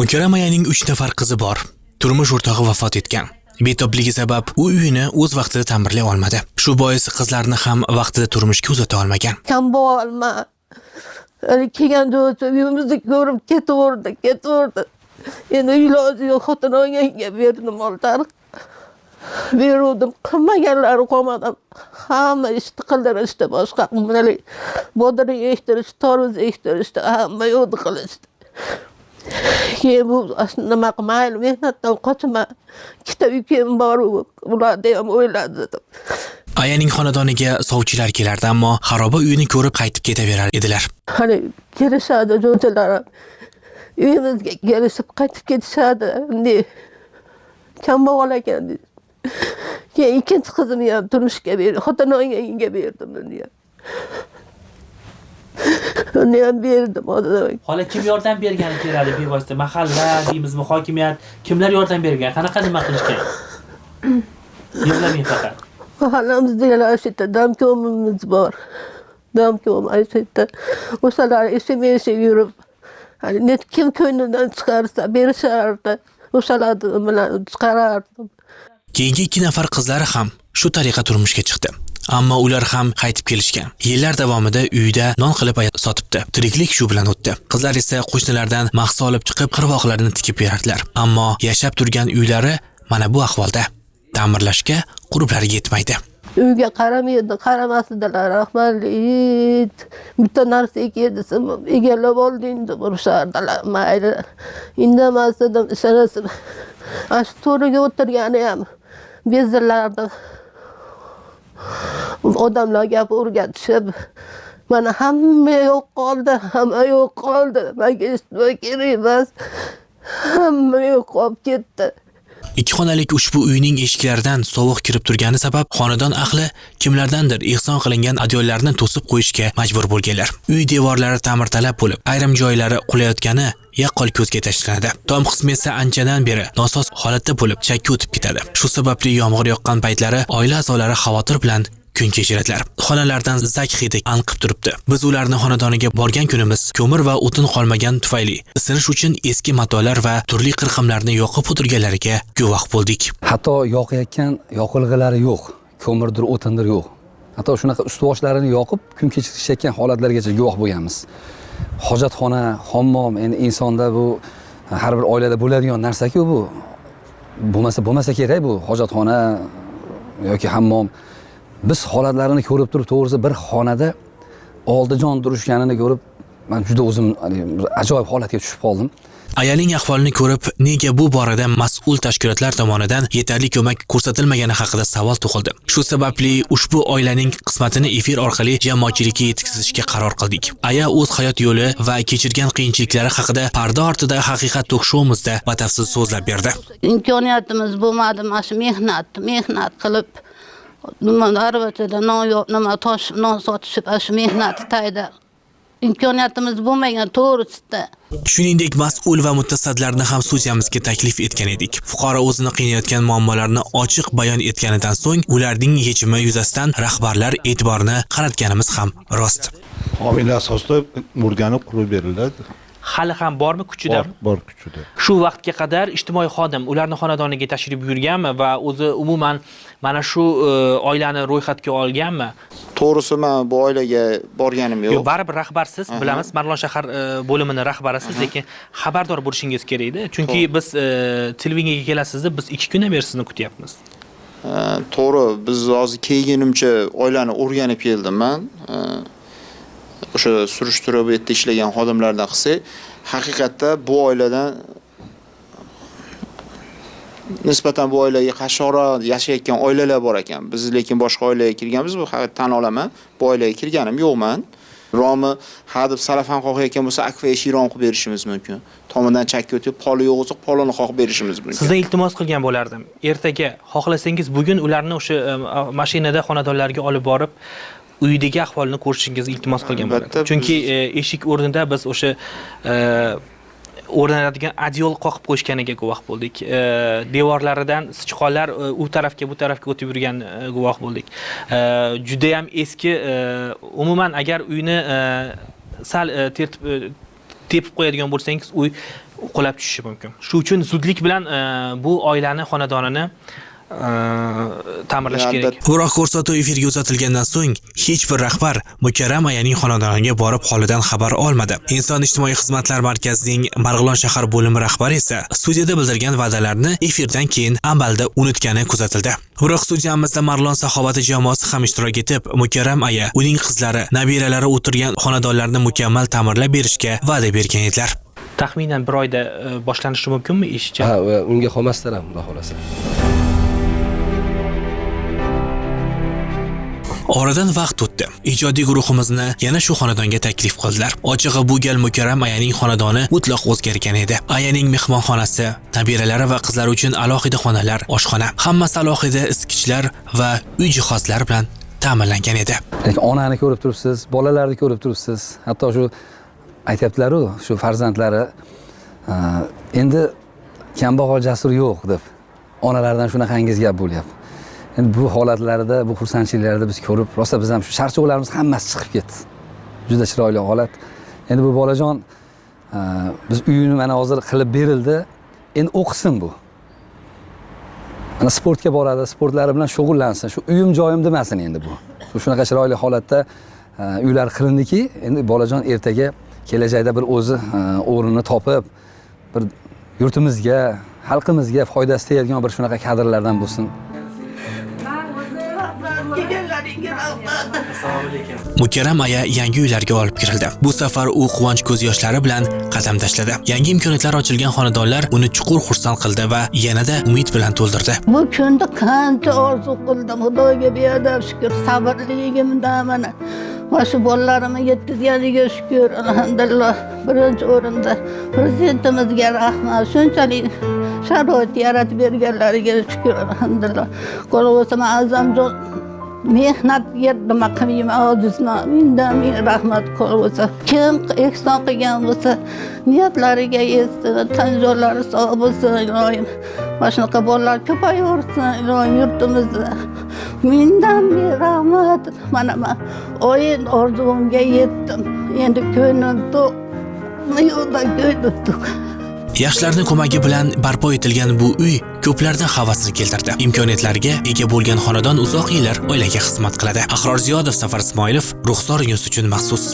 Mukarram ayaning 3 nafar qizi bor. Turmush o'rtog'i vafot etgan. Betobligi sabab u uyini o'z vaqtida ta'mirlay olmadi. Shu bois qizlarini ham vaqtida turmushga uzata olmagan. Kambag'alma. Kelganda uyimizni ko'rib ketaverdi. Endi iloji yo'q, xotin olganga berdim oltariq. Berdim, qilmaganlari qolmadim. Hamma ishni qildirishdi, boshqa qilmadi. Bodring ektirishdi, toruz ektirishdi, hamma yo'lni qilishdi. Keyin bu nima qilmayli, mehnatdan qochma. Ikkita ukam bor, ularni ham o'yladim. Ayaning xonadoniga sovchilar kelardi, ammo xaroba uyini ko'rib qaytib ketaverar edilar. Hani kelishadi jo'jalar. Uyimizga kelishib qaytib ketishadi. Kambag'al ekan. Keyin ikkinchi qizimni ham turmushga berdim, xotin olganga berdim uni ham. Uni ham berdim. Xola kim yordam bergani keladi bevosita? Mahalla deymizmi, hokimiyat kimlar yordam bergan? Qanaqa nima qilishgan? Yig'lamang faqat. Mahallamizda Ashita damkomimiz bor. Damkom Ashita. O'shalar eshimisha yurib, hani kim ko'nglidan chiqarsa berishardi. O'shalarni bilan chiqarardim. Keyingi 2 nafar qizlari ham shu tariqa turmushga chiqdi. Ammo ular ham qaytib kelishgan. Yillar davomida uyda non qilib sotibdi. Tiriklik shu bilan o'tdi. Qizlar esa qo'shnilardan mahsa olib chiqib qirg'oqlarni tikib berardilar. Ammo yashab turgan uylari mana bu ahvolda. Ta'mirlashga qurublari yetmaydi. Uyga qaramaydi, qaramasidalar, rahmatli. Bitta narsa ekedisim, egallab olding deb urishardilar. Mayli. Indamasdim, ishonasizmi? Shu to'riga o'tirgani ham bezillardi. Odamlar gap o'rgatishib, mana hamma yo'q qoldi. Menga eshitmay kerak emas. Hamma yo'q qolib ketdi. 2 xonalik ushbu uyning eshiklaridan sovuq kirib turgani sabab xonadon ahli kimlardandir ehson qilingan adyollarni to'sib qo'yishga majbur bo'lganlar. Uy devorlari ta'mirtalab bo'lib, ayrim joylari qulayotgani yaqqol ko'zga tashlanadi. Tom qismi esa anchadan beri nosoz holatda bo'lib, chakka o'tib ketadi. Shu sababli yomg'ir yoqqan paytlari oila a'zolari xavotir bilan kun kechiradilar. Xonalardan zak hidi anqib turibdi. Biz ularni xonadoniga borgan kunimiz ko'mir va o'tin qolmagan tufayli isinish uchun eski matolar va turli qirqimlarni yoqib o'tirganlariga guvoh bo'ldik. Hatto yoqayotgan yoqilg'ilari yo'q, ko'mirdir, o'tindir yo'q. Hatto shunaqa ust-boshlarini yoqib kun kechirishayotgan holatlargacha guvoh bo'lganmiz. Hojatxona, hammom, endi insonda bu har bir oilada bo'ladigan narsa-ku bu. Bo'lmasa kerak bu hojatxona yoki hammom. Biz holatlarini ko'rib turib, to'g'risi bir xonada oldijon turishganini ko'rib, men juda o'zim ajoyib holatga tushib qoldim. Ayaning ahvolini ko'rib, nega bu borada mas'ul tashkilotlar tomonidan yetarli ko'mak ko'rsatilmagani haqida savol tug'ildi. Shu sababli ushbu oilaning qismatini efir orqali jamoatchilikka yetkazishga qaror qildik. Aya o'z hayot yo'li va kechirgan qiyinchiliklari haqida parda ortida haqiqat tok-showimizda batafsil so'zlab berdi. Imkoniyatimiz bo'lmadi, mana shu mehnat qilib arvatada non sotishib, shu mehnatni tayda. İmkoniyatimiz bo'lmagan to'g'risida. Shuningdek, mas'ul va mutasaddilarni ham studiyamizga taklif etgan edik. Fuqaro o'zini qiynayotgan muammolarni ochiq bayon etganidan so'ng, ularning yechimi yuzasidan rahbarlar e'tiborini qaratganimiz ham rost. Homiylar asosida o'rganib qurib beriladi. Hali ham bormi kuchida? Bor kuchida. Shu vaqtga qadar ijtimoiy xodim ularning xonadoniga tashrif buyurganmi va o'zi umuman mana shu oilani ro'yxatga olganmi? To'g'risi men bu oilaga borganim yo'q. Yo'q, baribir rahbarsiz, bilamiz, Marg'ilon shahar bo'limining rahbarisiz, lekin xabardor bo'lishingiz kerak edi. Chunki biz televideniyega kelasiz deb biz 2 kundan beri sizni kutyapmiz. To'g'ri, biz hozir kelgunimcha oilani o'rganib keldim men. O'sha surishtirib ishlagan xodimlardan qilsak, haqiqatda bu oiladan nisbatan bu oilaga qashshoqroq yashayotgan oilalar bor ekan. Biz lekin boshqa oilaga kirganmiz, bu haqiqatdan tan olaman. Bu oilaga kirganim yo'qman. Romi hadib salafan qo'yayotgan bo'lsa, akfa eshiron qilib berishimiz mumkin. Tomondan chakka o'tib, poli yo'q bo'lsa, polini qo'yib berishimiz mumkin. Sizdan iltimos qilgan bo'lardim. Ertaga xohlasangiz bugun ularni o'sha mashinada xonadonlarga olib borib uydagi ahvolini ko'rishingizni iltimos qilgan bo'lardim. Chunki eshik o'rnida biz o'sha o'rnatadigan adyol qoqib qo'yishganiga guvoh bo'ldik. Devorlaridan sichqonlar u tarafga bu tarafga o'tib yurgan guvoh bo'ldik. Juda ham eski, umuman agar uyni sal tepib qo'yadigan bo'lsangiz, uy qulab tushishi mumkin. Shu uchun zudlik bilan bu oilani xonadonini ta'mirlash kerak. Biroq ko'rsatuv efirga uzatilgandan so'ng hech bir rahbar Mukarram ayaning xonadoniga borib holidan xabar olmadi. Inson ijtimoiy xizmatlar markazining Marg'ilon shahar bo'limi rahbari esa studiyada bildirgan va'dalarni efirdan keyin amalda unutgani kuzatildi. Biroq studiyamizda Marg'ilon saxovati jamoasi ham ishtirok etib, Mukarram aya uning qizlari, nabiralari o'tirgan xonadonlarni mukammal ta'mirlab berishga va'da bergan edilar. Taxminan 1 oyda boshlanishi mumkinmi ish? Ha, va unga qolmasdan ham, xudo xolasa. Oradan vaqt o'tdi. Ijodiy guruhimizni yana shu xonadonga taklif qildilar. Ochig'i bu gal Mukarram ayaning xonadoni mutlaq o'zgargan edi. Ayaning mehmonxonasi, nabiralari va qizlari uchun alohida xonalar, oshxona, hammasi alohida isitgichlar va uy jihozlari bilan ta'minlangan edi. Lekin onani ko'rib turibsiz, bolalarni ko'rib turibsiz. Hatto shu aytayaptilar-ku, shu farzandlari endi kambag'al jasur yo'q deb onalardan shunaqangiz gap bo'lyapti. Endi bu holatlarda, bu xursandchiliklarda biz ko'rib, rosa biz ham shu charchoqlarimiz hammasi chiqib ketdi. Juda chiroyli holat. Endi bu bolajon biz uyini mana hozir qilib berildi. Endi o'qisin bu. Mana sportga boradi, sportlari bilan shug'ullansin. Shu uyim joyim demasin endi bu. Shunaqa chiroyli holatda uylar qilindiki, endi bolajon ertaga kelajakda bir o'zi o'rnini topib, bir yurtimizga, xalqimizga foydasi tegadigan bir shunaqa kadrlardan bo'lsin. Mukarram aya yangi uylarga olib kirildi. Bu safar u quvonch ko'z yoshlari bilan qadam tashladi. Yangi imkoniyatlar ochilgan xonadonlar uni chuqur xursand qildi va yanada umid bilan to'ldirdi. Bu kunda qancha orzu qildim, Xudoga beadab shukr, sabrligimdan mana shu bolalarimni yetkazganiga shukr, alhamdulillah. Birinchi o'rinda prezidentimizga rahmat, shunchalik sharoit yaratib berganlariga shukr, alhamdulillah. Qolsa azamjon mehnat yerda maqamim ojizman, mendan rahmat qolsa. Kim ehson qilgan bo'lsa, niyatlariga yetsin, tanjolari sog' bo'lsin, iloyim. Shunaqa bolalar ko'payaversin, iloyim yurtimizda. Mendan rahmat. Mana men o'yin orzumga yetdim. Endi ko'nglim to'q. Yo'lda ko'nglim to'q. Yoshlarning ko'magi bilan barpo etilgan bu uy ko'plardan havasini keltirdi. Imkoniyatlarga ega bo'lgan xonadon uzoq yillar oilaga xizmat qiladi. Ahror Ziyodov, Safar Ismoilov, Ruxsor News uchun maxsus.